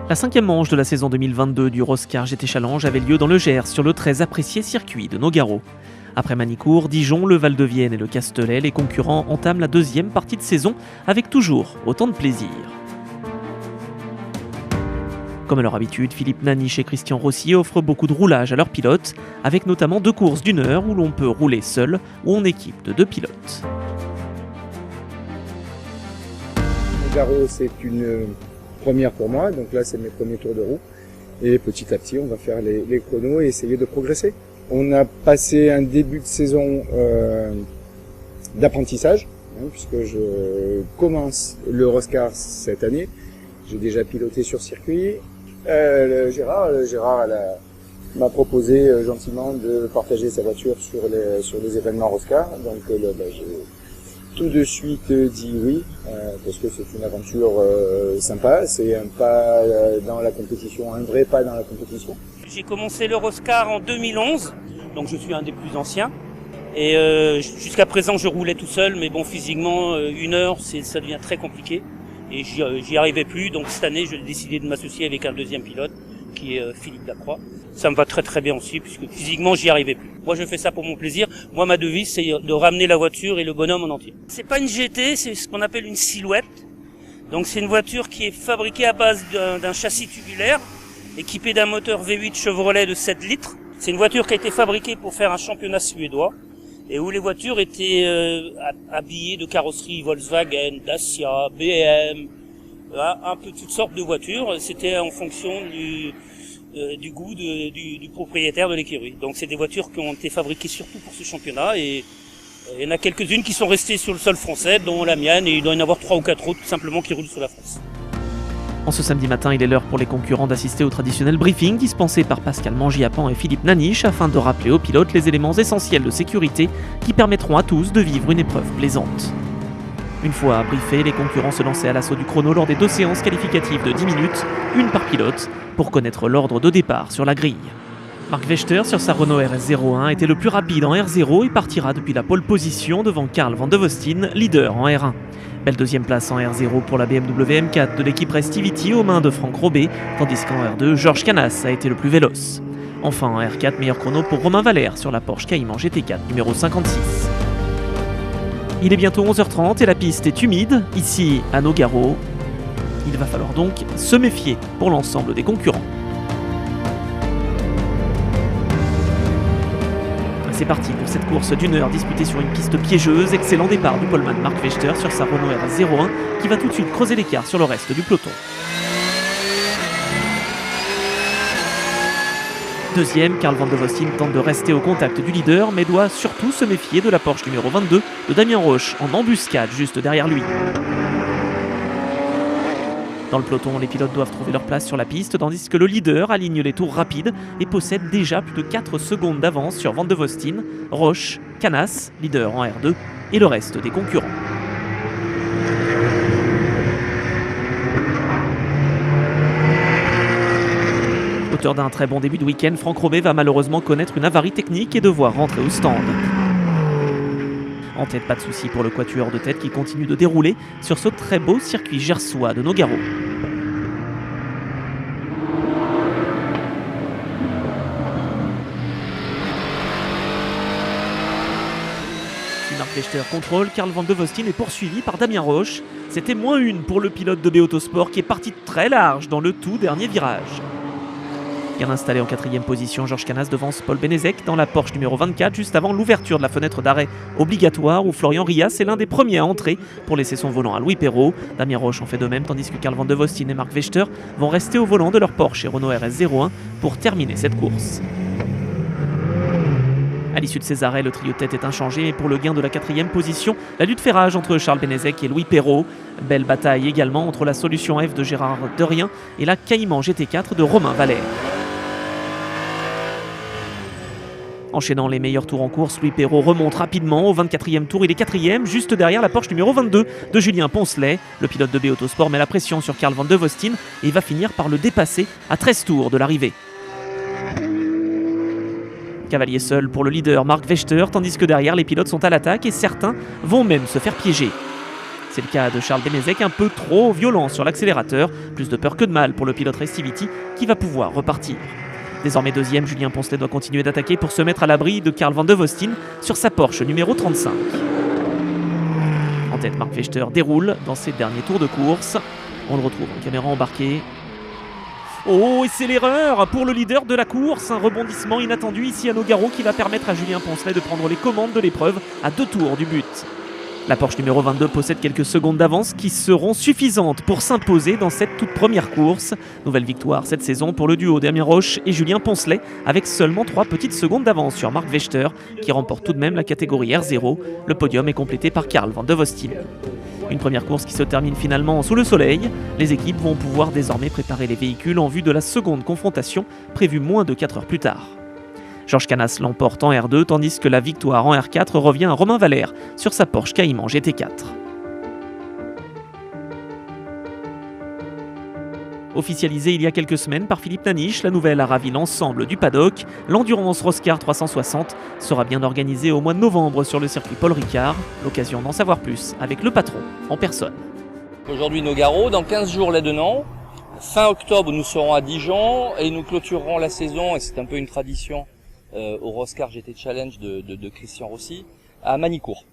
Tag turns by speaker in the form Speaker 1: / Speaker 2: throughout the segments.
Speaker 1: La 5e manche de la saison 2022 du Roscar GT Challenge avait lieu dans le Gers sur le très apprécié circuit de Nogaro. Après Manicourt, Dijon, le Val-de-Vienne et le Castellet, les concurrents entament la 2e partie de saison avec toujours autant de plaisir. Comme à leur habitude, Philippe Naniche et Christian Rossi offrent beaucoup de roulage à leurs pilotes, avec notamment 2 courses d'1 heure où l'on peut rouler seul ou en équipe de 2 pilotes.
Speaker 2: Nogaro, c'est une première pour moi, donc là c'est mes premiers tours de roue. Et petit à petit, on va faire les chronos et essayer de progresser. On a passé un début de saison d'apprentissage, puisque je commence le Roscar cette année. J'ai déjà piloté sur circuit. Gérard m'a proposé gentiment de partager sa voiture sur les événements Roscar. Donc j'ai tout de suite dit oui, parce que c'est une aventure sympa. C'est un pas dans la compétition, un vrai pas dans la compétition.
Speaker 3: J'ai commencé le Roscar en 2011, donc je suis un des plus anciens. Et jusqu'à présent, je roulais tout seul, mais bon, physiquement, 1 heure, ça devient très compliqué. Et j'y arrivais plus, donc cette année, j'ai décidé de m'associer avec un 2e pilote, qui est Philippe Lacroix. Ça me va très très bien aussi, puisque physiquement, j'y arrivais plus. Moi, je fais ça pour mon plaisir. Moi, ma devise, c'est de ramener la voiture et le bonhomme en entier. C'est pas une GT, c'est ce qu'on appelle une silhouette. Donc, c'est une voiture qui est fabriquée à base d'un châssis tubulaire, équipé d'un moteur V8 Chevrolet de 7 litres. C'est une voiture qui a été fabriquée pour faire un championnat suédois, et où les voitures étaient habillées de carrosseries Volkswagen, Dacia, BM, un peu toutes sortes de voitures. C'était en fonction du goût du propriétaire de l'écurie. Donc c'est des voitures qui ont été fabriquées surtout pour ce championnat, et il y en a quelques-unes qui sont restées sur le sol français, dont la mienne, et il doit y en avoir 3 ou 4 autres tout simplement qui roulent sur la France.
Speaker 1: En ce samedi matin, il est l'heure pour les concurrents d'assister au traditionnel briefing dispensé par Pascal Mangiapan et Philippe Naniche afin de rappeler aux pilotes les éléments essentiels de sécurité qui permettront à tous de vivre une épreuve plaisante. Une fois briefés, les concurrents se lançaient à l'assaut du chrono lors des 2 séances qualificatives de 10 minutes, une par pilote, pour connaître l'ordre de départ sur la grille. Marc Vechter, sur sa Renault RS01, était le plus rapide en R0 et partira depuis la pole position devant Carl Van de Vostin, leader en R1. Belle 2e place en R0 pour la BMW M4 de l'équipe Restivity aux mains de Franck Robé, tandis qu'en R2, Georges Canas a été le plus véloce. Enfin en R4, meilleur chrono pour Romain Valère sur la Porsche Cayman GT4 numéro 56. Il est bientôt 11h30 et la piste est humide, ici à Nogaro. Il va falloir donc se méfier pour l'ensemble des concurrents. C'est parti pour cette course d'1 heure disputée sur une piste piégeuse. Excellent départ du poleman Marc Vechter sur sa Renault RS01 qui va tout de suite creuser l'écart sur le reste du peloton. 2e, Carl Van de Vostin tente de rester au contact du leader mais doit surtout se méfier de la Porsche numéro 22 de Damien Roche en embuscade juste derrière lui. Dans le peloton, les pilotes doivent trouver leur place sur la piste, tandis que le leader aligne les tours rapides et possède déjà plus de 4 secondes d'avance sur Van de Vostin, Roche, Canas, leader en R2, et le reste des concurrents. Auteur d'un très bon début de week-end, Franck Robé va malheureusement connaître une avarie technique et devoir rentrer au stand. En tête, pas de souci pour le quatuor de tête qui continue de dérouler sur ce très beau circuit gersois de Nogaro. Marc Vechter contrôle, Carl Van de Vostin est poursuivi par Damien Roche. C'était -1 pour le pilote de B Autosport qui est parti très large dans le tout dernier virage. Bien installé en 4e position, Georges Canas devance Paul Benezek dans la Porsche numéro 24 juste avant l'ouverture de la fenêtre d'arrêt obligatoire où Florian Rias est l'un des premiers à entrer pour laisser son volant à Louis Perrault. Damien Roche en fait de même tandis que Carl Van de Vostin et Marc Vechter vont rester au volant de leur Porsche et Renault RS01 pour terminer cette course. À l'issue de ces arrêts, le trio de tête est inchangé et pour le gain de la 4e position, la lutte fait rage entre Charles Benezek et Louis Perrault. Belle bataille également entre la solution F de Gérard Derrien et la Cayman GT4 de Romain Valère. Enchaînant les meilleurs tours en course, Louis Perrault remonte rapidement. Au 24e tour, il est 4e, juste derrière la Porsche numéro 22 de Julien Poncelet. Le pilote de B Autosport met la pression sur Carl Van de Vostin et va finir par le dépasser à 13 tours de l'arrivée. Cavalier seul pour le leader Marc Vechter, tandis que derrière les pilotes sont à l'attaque et certains vont même se faire piéger. C'est le cas de Charles Bénézek, un peu trop violent sur l'accélérateur. Plus de peur que de mal pour le pilote Restivity qui va pouvoir repartir. Désormais deuxième, Julien Poncelet doit continuer d'attaquer pour se mettre à l'abri de Carl Van de Vostin sur sa Porsche numéro 35. En tête, Marc Vechter déroule dans ses derniers tours de course. On le retrouve en caméra embarquée. Oh, et c'est l'erreur pour le leader de la course. Un rebondissement inattendu ici à Nogaro qui va permettre à Julien Poncelet de prendre les commandes de l'épreuve à 2 tours du but. La Porsche numéro 22 possède quelques secondes d'avance qui seront suffisantes pour s'imposer dans cette toute première course. Nouvelle victoire cette saison pour le duo Damien Roche et Julien Poncelet avec seulement 3 petites secondes d'avance sur Marc Vechter qui remporte tout de même la catégorie R0. Le podium est complété par Carl Van de Vostin. Une première course qui se termine finalement sous le soleil. Les équipes vont pouvoir désormais préparer les véhicules en vue de la seconde confrontation prévue moins de 4 heures plus tard. Georges Canas l'emporte en R2 tandis que la victoire en R4 revient à Romain Valère sur sa Porsche Cayman GT4. Officialisée il y a quelques semaines par Philippe Naniche, la nouvelle a ravi l'ensemble du paddock. L'Endurance Roscar 360 sera bien organisée au mois de novembre sur le circuit Paul Ricard. L'occasion d'en savoir plus avec le patron en personne.
Speaker 4: Aujourd'hui Nogaro, dans 15 jours les Denans. Fin octobre nous serons à Dijon et nous clôturerons la saison, et c'est un peu une tradition au Roscar GT Challenge de Christian Rossi, à Manicourt.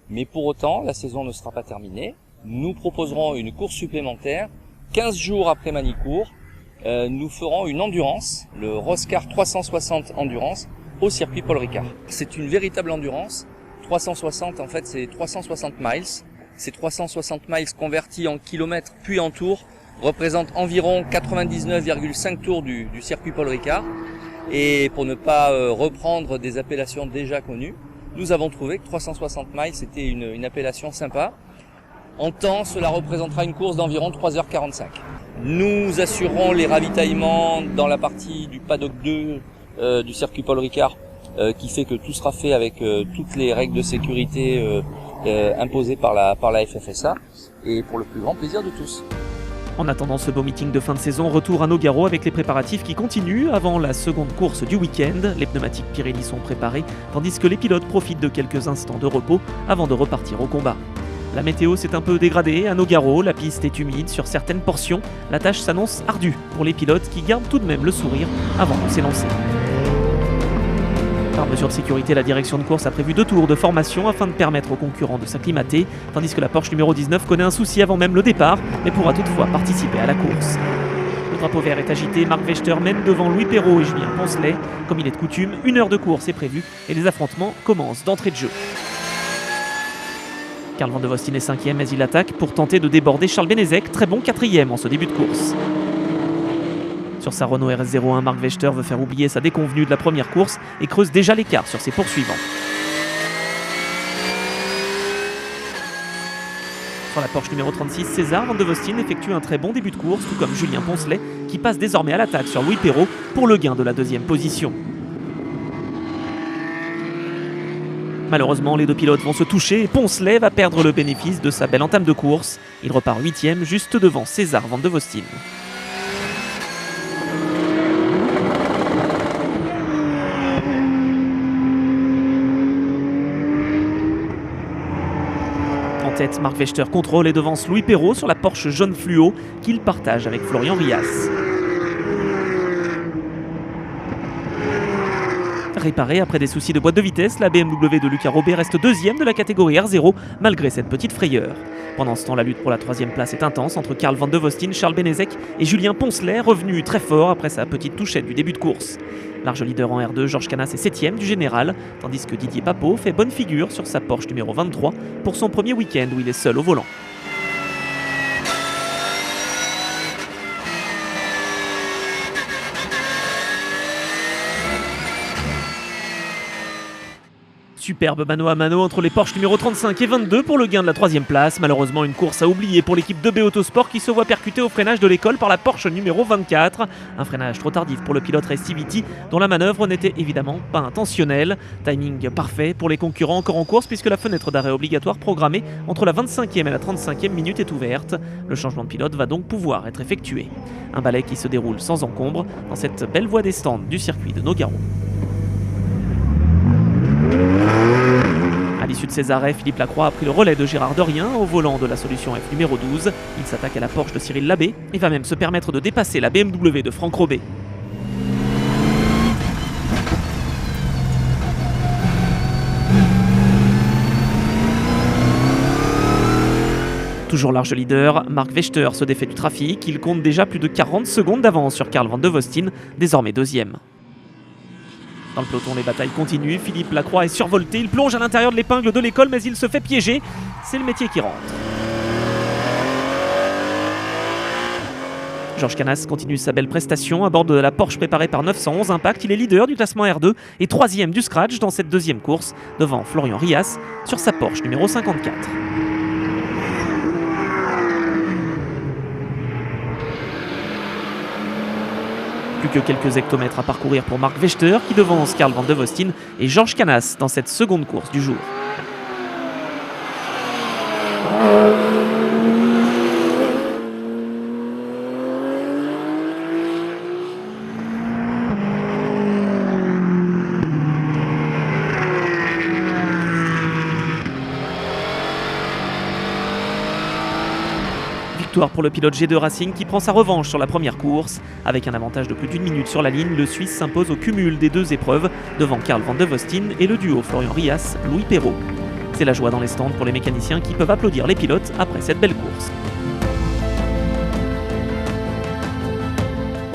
Speaker 4: Mais pour autant, la saison ne sera pas terminée. Nous proposerons une course supplémentaire. 15 jours après Manicourt, nous ferons une endurance, le Roscar 360 Endurance, au circuit Paul Ricard. C'est une véritable endurance. 360, en fait, c'est 360 miles. Ces 360 miles convertis en kilomètres puis en tours représentent environ 99,5 tours du circuit Paul Ricard. Et pour ne pas reprendre des appellations déjà connues, nous avons trouvé que 360 miles c'était une appellation sympa. En temps, cela représentera une course d'environ 3h45. Nous assurerons les ravitaillements dans la partie du paddock 2 du circuit Paul Ricard, qui fait que tout sera fait avec toutes les règles de sécurité imposées par la FFSA, et pour le plus grand plaisir de tous.
Speaker 1: En attendant ce beau meeting de fin de saison, retour à Nogaro avec les préparatifs qui continuent avant la seconde course du week-end. Les pneumatiques Pirelli sont préparés, tandis que les pilotes profitent de quelques instants de repos avant de repartir au combat. La météo s'est un peu dégradée à Nogaro, la piste est humide sur certaines portions. La tâche s'annonce ardue pour les pilotes qui gardent tout de même le sourire avant de s'élancer. Par mesure de sécurité, la direction de course a prévu 2 tours de formation afin de permettre aux concurrents de s'acclimater, tandis que la Porsche numéro 19 connaît un souci avant même le départ, mais pourra toutefois participer à la course. Le drapeau vert est agité, Marc Vechter mène devant Louis Perrault et Julien Poncelet. Comme il est de coutume, 1 heure de course est prévue et les affrontements commencent d'entrée de jeu. Carl Van de Vostin est 5e, mais il attaque pour tenter de déborder Charles Bénézek, très bon 4e en ce début de course. Sur sa Renault RS01, Marc Vechter veut faire oublier sa déconvenue de la première course et creuse déjà l'écart sur ses poursuivants. Sur la Porsche numéro 36, César Van de Vostin effectue un très bon début de course, tout comme Julien Poncelet, qui passe désormais à l'attaque sur Louis Perrault pour le gain de la 2e position. Malheureusement, les 2 pilotes vont se toucher et Poncelet va perdre le bénéfice de sa belle entame de course. Il repart 8e, juste devant César Van de Vostin. En tête, Marc Vechter contrôle et devance Louis Perrault sur la Porsche jaune fluo qu'il partage avec Florian Rias. Réparée après des soucis de boîte de vitesse, la BMW de Lucas Robet reste 2e de la catégorie R0 malgré cette petite frayeur. Pendant ce temps, la lutte pour la 3e place est intense entre Carl Van de Vostin, Charles Bénézek et Julien Poncelet, revenu très fort après sa petite touchette du début de course. Large leader en R2, Georges Canas est 7e du général, tandis que Didier Papeau fait bonne figure sur sa Porsche numéro 23 pour son premier week-end où il est seul au volant. Superbe mano à mano entre les Porsche numéro 35 et 22 pour le gain de la 3e place. Malheureusement, une course à oublier pour l'équipe de B Autosport qui se voit percuter au freinage de l'école par la Porsche numéro 24. Un freinage trop tardif pour le pilote Restivity dont la manœuvre n'était évidemment pas intentionnelle. Timing parfait pour les concurrents encore en course puisque la fenêtre d'arrêt obligatoire programmée entre la 25e et la 35e minute est ouverte. Le changement de pilote va donc pouvoir être effectué. Un balai qui se déroule sans encombre dans cette belle voie des stands du circuit de Nogaro. À l'issue de ses arrêts, Philippe Lacroix a pris le relais de Gérard Dorien au volant de la solution F numéro 12. Il s'attaque à la Porsche de Cyril Labbé et va même se permettre de dépasser la BMW de Franck Robet. Toujours large leader, Mark Vechter se défait du trafic. Il compte déjà plus de 40 secondes d'avance sur Carl Van de Vostin, désormais deuxième. Dans le peloton, les batailles continuent. Philippe Lacroix est survolté. Il plonge à l'intérieur de l'épingle de l'école, mais il se fait piéger. C'est le métier qui rentre. Georges Canas continue sa belle prestation à bord de la Porsche préparée par 911 Impact. Il est leader du classement R2 et troisième du scratch dans cette deuxième course, devant Florian Rias sur sa Porsche numéro 54. Plus que quelques hectomètres à parcourir pour Mark Vechter qui devance Carl Van de Vostin et Georges Canas dans cette seconde course du jour. Victoire pour le pilote G2 Racing qui prend sa revanche sur la première course. Avec un avantage de plus d'1 minute sur la ligne, le Suisse s'impose au cumul des deux épreuves devant Carl Van de Vostin et le duo Florian Rias-Louis Perrault. C'est la joie dans les stands pour les mécaniciens qui peuvent applaudir les pilotes après cette belle course.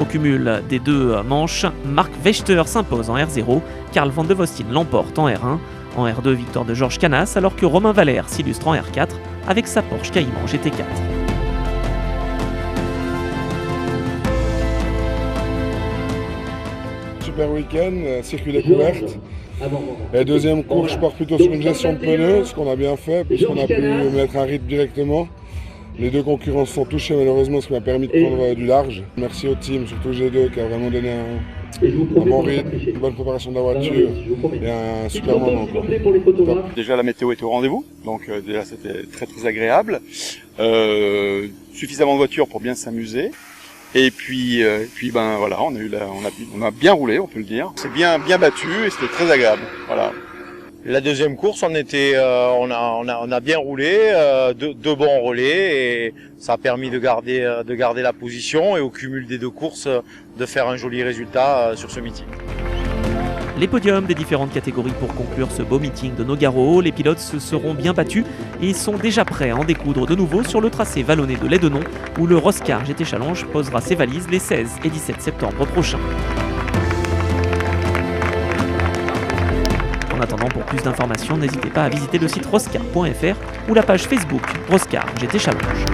Speaker 1: Au cumul des deux manches, Mark Vechter s'impose en R0, Carl Van de Vostin l'emporte en R1. En R2, victoire de Georges Canas alors que Romain Valère s'illustre en R4 avec sa Porsche Cayman GT4.
Speaker 5: Super week-end, circuit découverte. La deuxième course, je pars plutôt sur une gestion de pneus, ce qu'on a bien fait, puisqu'on a pu mettre un rythme directement. Les deux concurrents se sont touchés malheureusement, ce qui m'a permis de prendre du large. Merci au team, surtout G2, qui a vraiment donné un bon rythme, une bonne préparation de la voiture et un super moment.
Speaker 6: Déjà la météo était au rendez-vous, donc déjà c'était très très agréable. Suffisamment de voitures pour bien s'amuser. Et puis ben voilà, on a bien roulé, on peut le dire. C'est bien battu et c'était très agréable. Voilà.
Speaker 7: La deuxième course, on a bien roulé, deux bons relais et ça a permis de garder la position et au cumul des deux courses de faire un joli résultat sur ce meeting.
Speaker 1: Les podiums des différentes catégories pour conclure ce beau meeting de Nogaro. Les pilotes se seront bien battus et sont déjà prêts à en découdre de nouveau sur le tracé vallonné de l'Aidenon où le Roscar GT Challenge posera ses valises les 16 et 17 septembre prochains. En attendant, pour plus d'informations, n'hésitez pas à visiter le site roscar.fr ou la page Facebook Roscar GT Challenge.